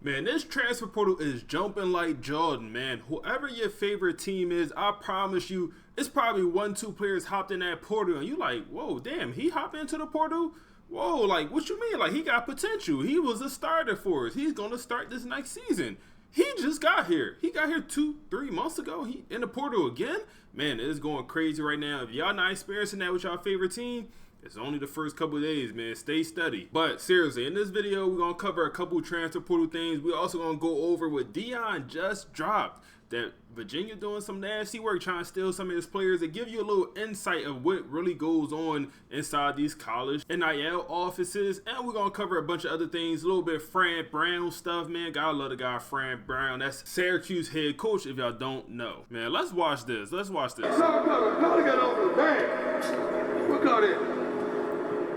Man, this transfer portal is jumping like Jordan, man. Whoever your favorite team is, I promise you, it's probably 1-2 players hopped in that portal, and you like, whoa, damn, he hopped into the portal? Whoa, like, what you mean? Like, he got potential. He was a starter for us. He's going to start this next season. He just got here. He got here 2-3 months ago. He in the portal again. Man, it is going crazy right now. If y'all not experiencing that with y'all favorite team, it's only the first couple of days, man. Stay steady. But seriously, in this video, we're going to cover a couple transfer portal things. We're also going to go over what Deion just dropped. That Virginia doing some nasty work trying to steal some of his players, to give you a little insight of what really goes on inside these college NIL offices. And we're going to cover a bunch of other things, a little bit of Fran Brown stuff, man. Gotta love the guy Fran Brown. That's Syracuse head coach, if y'all don't know. Man, let's watch this. Let's watch this. Call got over the bag. What call that?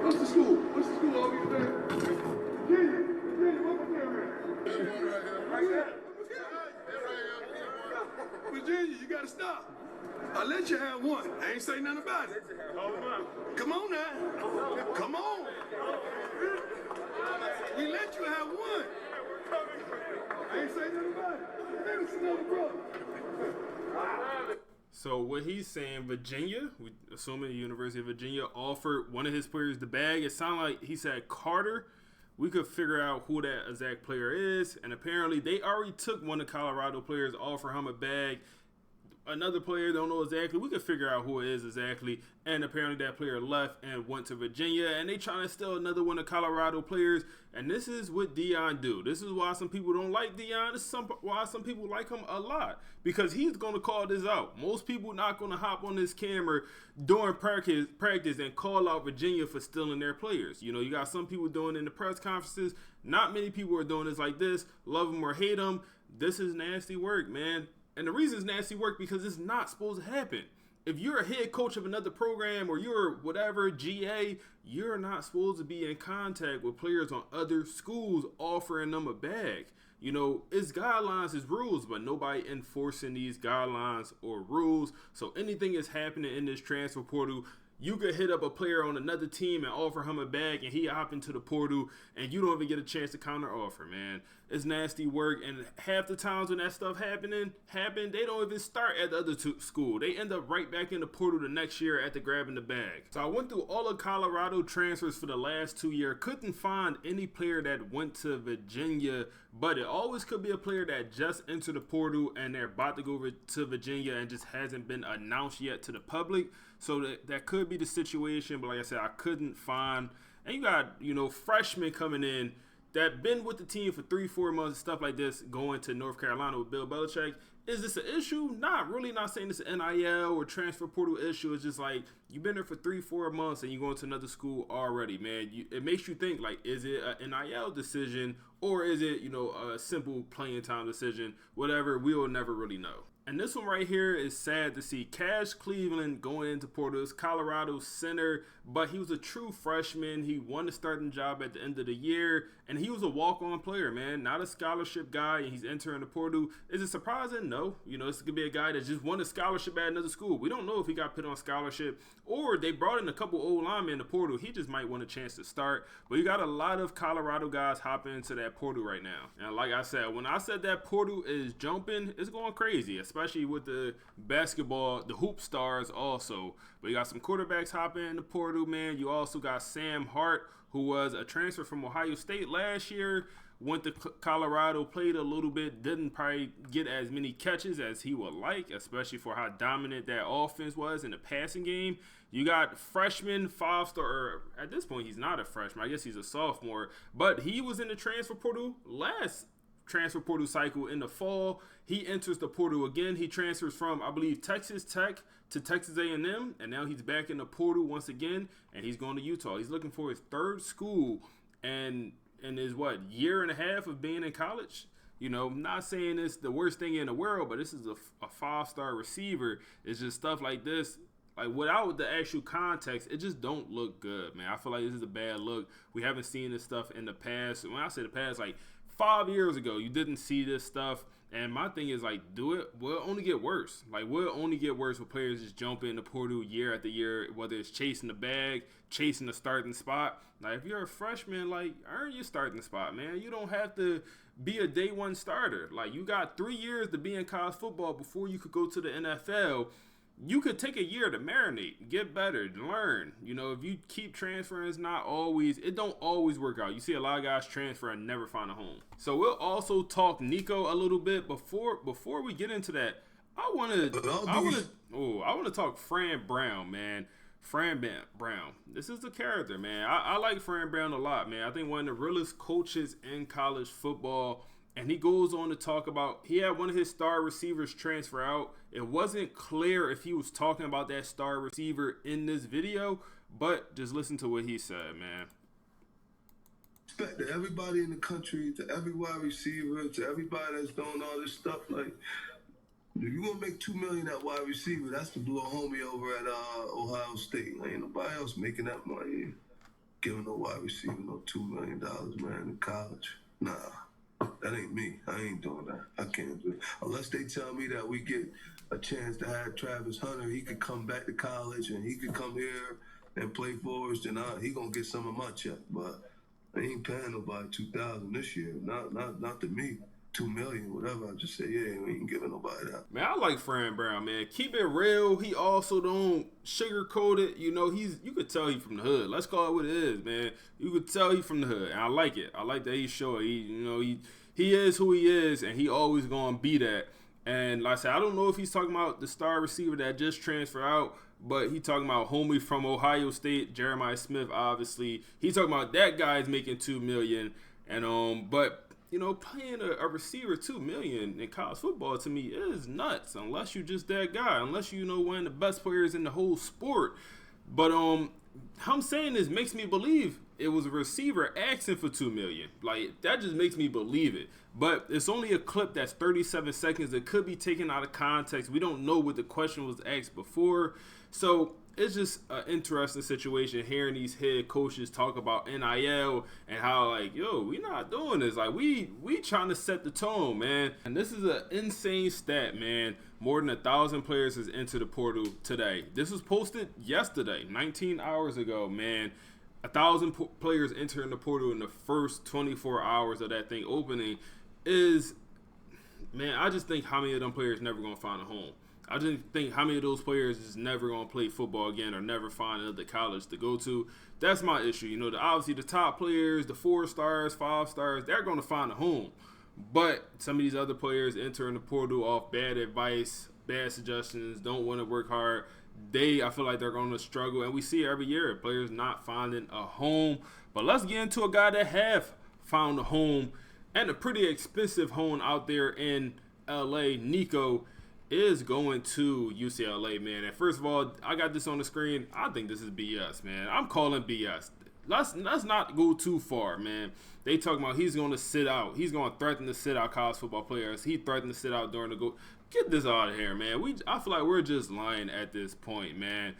What's the school? What's the school over there? Virginia, what was there? Right there. Virginia, you gotta stop. I let you have one. I ain't say nothing about it. Come on now. Come on. We let you have one. I ain't say nothing about it. Maybe it's another brother. So what he's saying, Virginia, we assuming the University of Virginia offered one of his players the bag. It sounded like he said Carter. We could figure out who that exact player is, and apparently they already took one of the Colorado players, offer him a bag. Another player, don't know exactly. We could figure out who it is exactly. And apparently that player left and went to Virginia, and they trying to steal another one of Colorado players. And this is what Deion do. This is why some people don't like Deion. This is why some people like him a lot, because he's going to call this out. Most people not going to hop on this camera during practice and call out Virginia for stealing their players. You know, you got some people doing it in the press conferences. Not many people are doing this like this. Love them or hate them. This is nasty work, man. And the reason it's nasty work because it's not supposed to happen. If you're a head coach of another program or you're whatever, GA, you're not supposed to be in contact with players on other schools offering them a bag. You know, it's guidelines, it's rules, but nobody enforcing these guidelines or rules. So anything is happening in this transfer portal. You could hit up a player on another team and offer him a bag, and he hop into the portal, and you don't even get a chance to counter offer, man. It's nasty work, and half the times when that stuff happen, they don't even start at the other school. They end up right back in the portal the next year after grabbing the bag. So I went through all of Colorado transfers for the last 2 years. Couldn't find any player that went to Virginia, but it always could be a player that just entered the portal and they're about to go to Virginia and just hasn't been announced yet to the public. So that could be the situation, but like I said, I couldn't find. And you got, you know, freshmen coming in that been with the team for 3-4 months, stuff like this, going to North Carolina with Bill Belichick. Is this an issue? Not really. Not saying it's an NIL or transfer portal issue. It's just like you've been there for 3-4 months and you're going to another school already, man. It makes you think, like, is it an NIL decision or is it, you know, a simple playing time decision? Whatever, we will never really know. And this one right here is sad to see. Cash Cleveland going into Porter's Colorado center, but he was a true freshman. He won the starting job at the end of the year, and he was a walk-on player, man. Not a scholarship guy, and he's entering the portal. Is it surprising? No. You know, this could be a guy that just won a scholarship at another school. We don't know if he got put on scholarship, or they brought in a couple old linemen in the portal. He just might want a chance to start. But you got a lot of Colorado guys hopping into that portal right now. And like I said, when I said that portal is jumping, it's going crazy, especially with the basketball, the hoop stars also. But you got some quarterbacks hopping in the portal, man. You also got Sam Hart, who was a transfer from Ohio State last year, went to Colorado, played a little bit, didn't probably get as many catches as he would like, especially for how dominant that offense was in the passing game. You got freshman 5-star, at this point he's not a freshman, I guess he's a sophomore, but he was in the transfer portal last transfer portal cycle in the fall. He enters the portal again. He transfers from, I believe, Texas Tech to Texas A&M, and now he's back in the portal once again, and he's going to Utah. He's looking for his third school, and his, year and a half of being in college. You know, I'm not saying it's the worst thing in the world, but this is a 5-star receiver. It's just stuff like this. Like, without the actual context, it just don't look good, man. I feel like this is a bad look. We haven't seen this stuff in the past. When I say the past, like 5 years ago, you didn't see this stuff. And my thing is, like, will it only get worse? Like, will it only get worse with players just jumping in the portal year after year, whether it's chasing the bag, chasing the starting spot? Like, if you're a freshman, like, earn your starting spot, man. You don't have to be a day one starter. Like, you got 3 years to be in college football before you could go to the NFL. You could take a year to marinate, get better, learn. You know, if you keep transferring, it don't always work out. You see a lot of guys transfer and never find a home. So we'll also talk Nico a little bit. Before we get into that, I want to talk Fran Brown, man. Fran Brown. This is the character, man. I like Fran Brown a lot, man. I think one of the realest coaches in college football. And he goes on to talk about, he had one of his star receivers transfer out. It wasn't clear if he was talking about that star receiver in this video, but just listen to what he said, man. Respect to everybody in the country, to every wide receiver, to everybody that's doing all this stuff. Like, if you want to make $2 million at wide receiver, that's to blow a homie over at Ohio State. Ain't nobody else making that money. Giving no wide receiver no $2 million, man, in college. Nah. That ain't me. I ain't doing that. I can't do it. Unless they tell me that we get a chance to have Travis Hunter, he could come back to college and he could come here and play for us, then he gonna get some of my check. But I ain't paying nobody $2,000 this year. Not to me. $2 million, whatever. I just say, yeah, we ain't giving nobody that. Man, I like Fran Brown, man. Keep it real. He also don't sugarcoat it. You know, you could tell he from the hood. Let's call it what it is, man. You could tell he from the hood, and I like it. I like that he's showing. He is who he is, and he always gonna be that. And like I said, I don't know if he's talking about the star receiver that just transferred out, but he talking about homie from Ohio State, Jeremiah Smith. Obviously, he talking about that guy's making $2 million, and but. You know, paying a receiver $2 million in college football to me is nuts. Unless you just that guy, unless you know one of the best players in the whole sport. But I'm saying this makes me believe it was a receiver asking for $2 million. Like, that just makes me believe it. But it's only a clip that's 37 seconds. It could be taken out of context. We don't know what the question was asked before. So it's just an interesting situation hearing these head coaches talk about NIL and how, like, yo, we not doing this. Like, we trying to set the tone, man. And this is an insane stat, man. More than 1,000 players has entered the portal today. This was posted yesterday, 19 hours ago, man. 1,000 players entering the portal in the first 24 hours of that thing opening is, man, I just think how many of them players never going to find a home. I just think how many of those players is never going to play football again or never find another college to go to. That's my issue. You know, obviously the top players, the 4 stars, 5 stars, they're going to find a home. But some of these other players entering the portal off bad advice, bad suggestions, don't want to work hard. I feel like they're going to struggle. And we see it every year, players not finding a home. But let's get into a guy that have found a home and a pretty expensive home out there in L.A. Nico is going to UCLA, man. And first of all, I got this on the screen. I think this is BS, man. I'm calling BS. Let's not go too far, man. They talking about he's going to sit out. He's going to threaten to sit out college football players. He threatened to sit out during the go. Get this out of here, man. I feel like we're just lying at this point, man.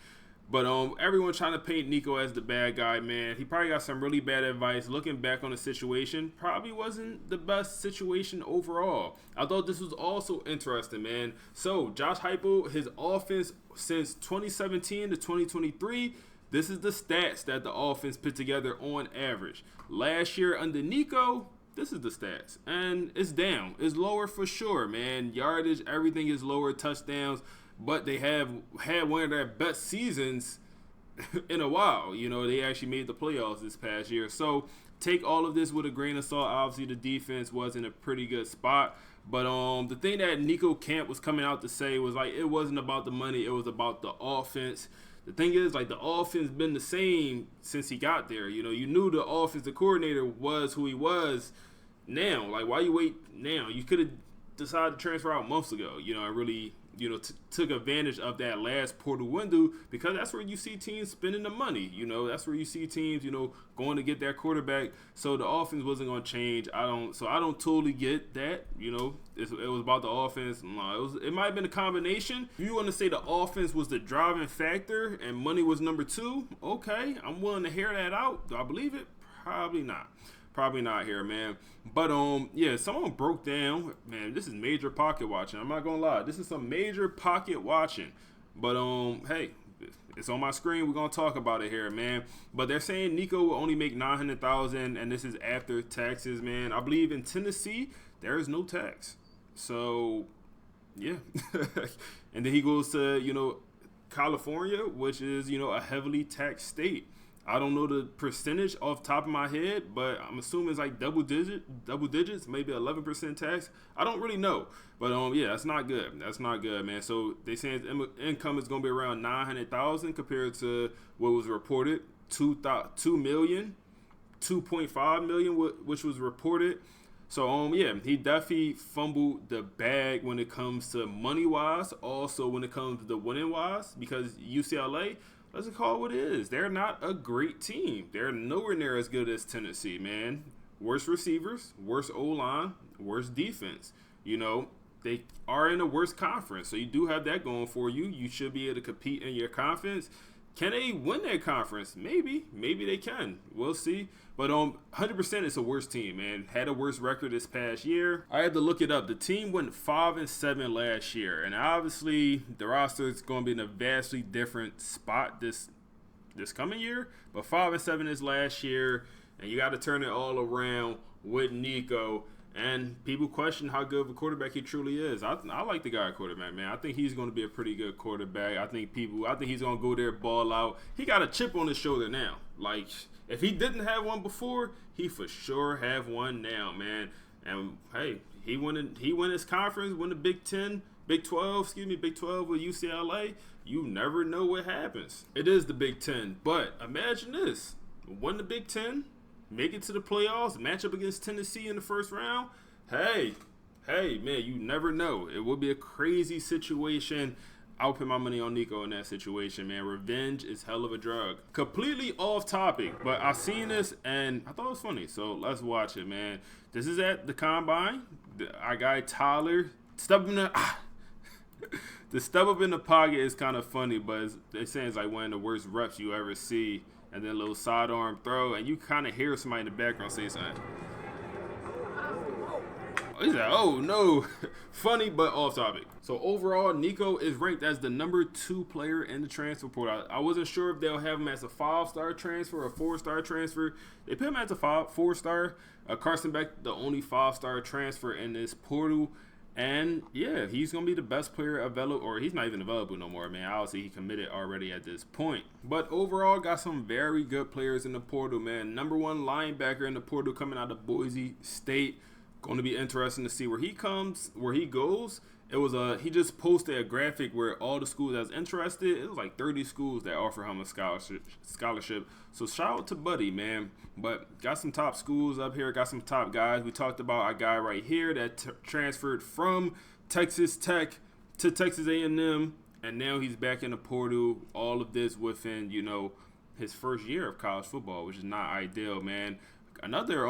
But everyone trying to paint Nico as the bad guy, man. He probably got some really bad advice. Looking back on the situation, probably wasn't the best situation overall. I thought this was also interesting, man. So, Josh Heupel, his offense since 2017 to 2023, this is the stats that the offense put together on average. Last year under Nico, this is the stats. And it's down. It's lower for sure, man. Yardage, everything is lower. Touchdowns. But they have had one of their best seasons in a while. You know, they actually made the playoffs this past year. So take all of this with a grain of salt. Obviously, the defense was in a pretty good spot. But the thing that Nico Camp was coming out to say was, like, it wasn't about the money. It was about the offense. The thing is, like, the offense been the same since he got there. You know, you knew the offensive coordinator was who he was. Now, like, why you wait now? You could have decided to transfer out months ago, you know, and really, you know, took advantage of that last portal window, because that's where you see teams spending the money. You know, that's where you see teams, you know, going to get that quarterback. So the offense wasn't going to change. I don't totally get that. You know, it was about the offense. No, it might have been a combination. If you want to say the offense was the driving factor and money was number 2, okay, I'm willing to hear that out. Do I believe it? Probably not. Probably not here, man. But yeah, someone broke down, man, this is major pocket watching. I'm not gonna lie, this is some major pocket watching. But hey, it's on my screen. We're gonna talk about it here, man. But they're saying Nico will only make $900,000, and this is after taxes, man. I believe in Tennessee there is no tax, so yeah. And then he goes to California, which is a heavily taxed state. I don't know the percentage off the top of my head, but I'm assuming it's like double digits, maybe 11% tax. I don't really know, but yeah, that's not good. That's not good, man. So they saying his income is gonna be around 900,000 compared to what was reported, 2 million, 2.5 million, which was reported. So yeah, he definitely fumbled the bag when it comes to money wise. Also when it comes to the winning wise, because UCLA. Let's call it what it is. They're not a great team. They're nowhere near as good as Tennessee, man. Worse receivers, worse O-line, worse defense. They are in a worse conference. So you do have that going for you. You should be able to compete in your conference. Can they win that conference? Maybe. Maybe they can. We'll see. But 100% it's a worse team, man. Had a worse record this past year. I had to look it up. The team went 5-7 last year. And obviously the roster is going to be in a vastly different spot this coming year. But 5-7 is last year. And you got to turn it all around with Nico. And people question how good of a quarterback he truly is. I like the guy at quarterback, man. I think he's going to be a pretty good quarterback. I think he's going to go there, ball out. He got a chip on his shoulder now. Like, if he didn't have one before, he for sure have one now, man. And hey, he won his conference, won the Big 12 with UCLA. You never know what happens. It is the Big 10, but imagine this: won the Big 10. Make it to the playoffs, match up against Tennessee in the first round. Hey, man, you never know. It would be a crazy situation. I'll put my money on Nico in that situation, man. Revenge is hell of a drug. Completely off topic, but I seen this and I thought it was funny. So let's watch it, man. This is at the combine. Our guy Tyler, the step up in the pocket is kind of funny, but they're saying it's like one of the worst reps you ever see. And then a little sidearm throw, and you kind of hear somebody in the background say something. He's like, oh no. Funny, but off topic. So overall, Nico is ranked as the number 2 player in the transfer portal. I wasn't sure if they'll have him as a 5-star transfer or a 4-star transfer. They put him as a 4-star. Carson Beck, the only 5-star transfer in this portal. And yeah, he's going to be the best player available, or he's not even available no more, man. Obviously, he committed already at this point. But overall, got some very good players in the portal, man. Number 1 linebacker in the portal coming out of Boise State. Going to be interesting to see where he goes. It was he just posted a graphic where all the schools that's interested. It was like 30 schools that offer him a scholarship. So shout out to Buddy, man. But got some top schools up here. Got some top guys. We talked about a guy right here that transferred from Texas Tech to Texas A&M, and now he's back in the portal. All of this within his first year of college football, which is not ideal, man. Another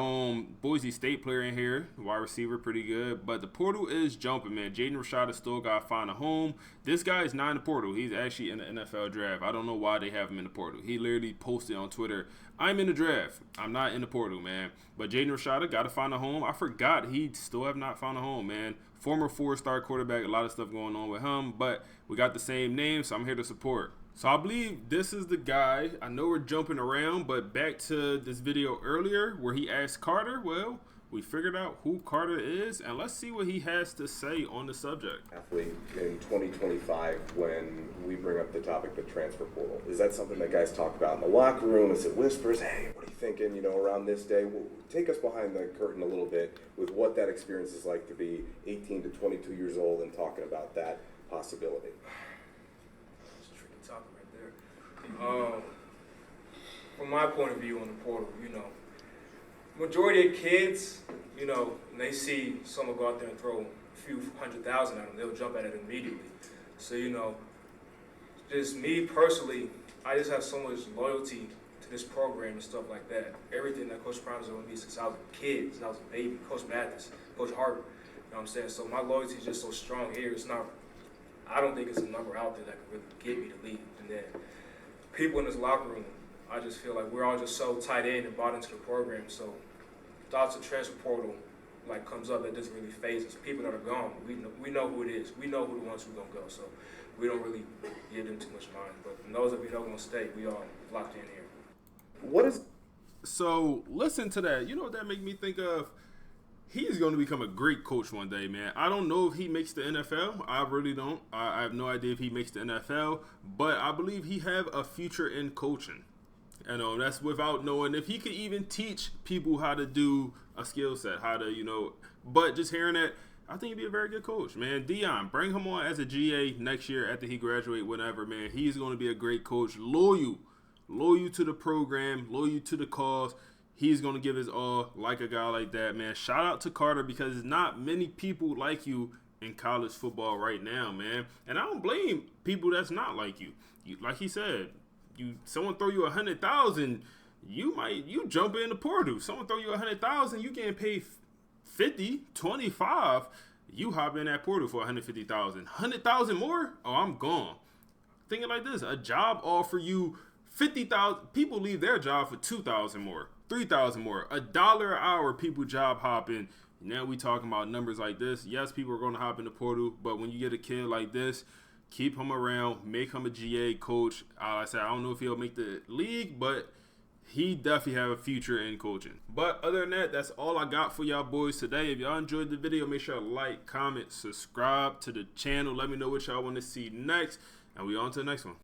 Boise State player in here, wide receiver, pretty good. But the portal is jumping, man. Jaden Rashada still got to find a home. This guy is not in the portal. He's actually in the NFL draft. I don't know why they have him in the portal. He literally posted on Twitter, I'm in the draft. I'm not in the portal, man. But Jaden Rashada got to find a home. I forgot he still have not found a home, man. Former 4-star quarterback, a lot of stuff going on with him. But we got the same name, so I'm here to support. So I believe this is the guy. I know we're jumping around, but back to this video earlier where he asked Carter. Well, we figured out who Carter is, and let's see what he has to say on the subject. Athlete in 2025, when we bring up the topic, the transfer portal, is that something that guys talk about in the locker room? Is it whispers? Hey, what are you thinking? Around this day, take us behind the curtain a little bit with what that experience is like to be 18 to 22 years old and talking about that possibility. From my point of view on the portal, majority of kids, when they see someone go out there and throw a few 100,000 at them, they'll jump at it immediately. So, just me personally, I just have so much loyalty to this program and stuff like that. Everything that Coach Brown has done with me since I was a kid, since I was a baby, Coach Mathis, Coach Harper, you know what I'm saying? So my loyalty is just so strong here. I don't think it's a number out there that can really get me to leave. And then people in this locker room, I just feel like we're all just so tight in and bought into the program. So thoughts of transfer portal like comes up, that doesn't really phase us. People that are gone, we know who it is. We know who the ones who are gonna go. So we don't really give them too much mind. But those that we know gonna stay, we are locked in here. What is So listen to that. You know what that make me think of? He's going to become a great coach one day, man. I don't know if he makes the NFL. I really don't. I have no idea if he makes the NFL. But I believe he have a future in coaching. You know, that's without knowing if he could even teach people how to do a skill set, how to, but just hearing that, I think he'd be a very good coach, man. Deion, bring him on as a GA next year after he graduate, whatever, man. He's going to be a great coach. Loyal to the program, loyal to the cause. He's going to give his all like a guy like that, man. Shout out to Carter, because there's not many people like you in college football right now, man. And I don't blame people that's not like you. Like he said, someone throw you 100,000, you jump in the portal. Someone throw you 100,000, you getting paid 50, 25. You hop in that portal for 150,000, 100,000 more. Oh, I'm gone. Thinking like this, a job offer you 50,000. People leave their job for 2,000 more, 3,000 more, $1 an hour. People job hopping. Now we talking about numbers like this. Yes, people are going to hop in the portal, but when you get a kid like this, keep him around, make him a GA coach. I said, I don't know if he'll make the league, but he definitely have a future in coaching. But other than that, that's all I got for y'all boys today. If y'all enjoyed the video, make sure to like, comment, subscribe to the channel. Let me know what y'all want to see next, and we on to the next one.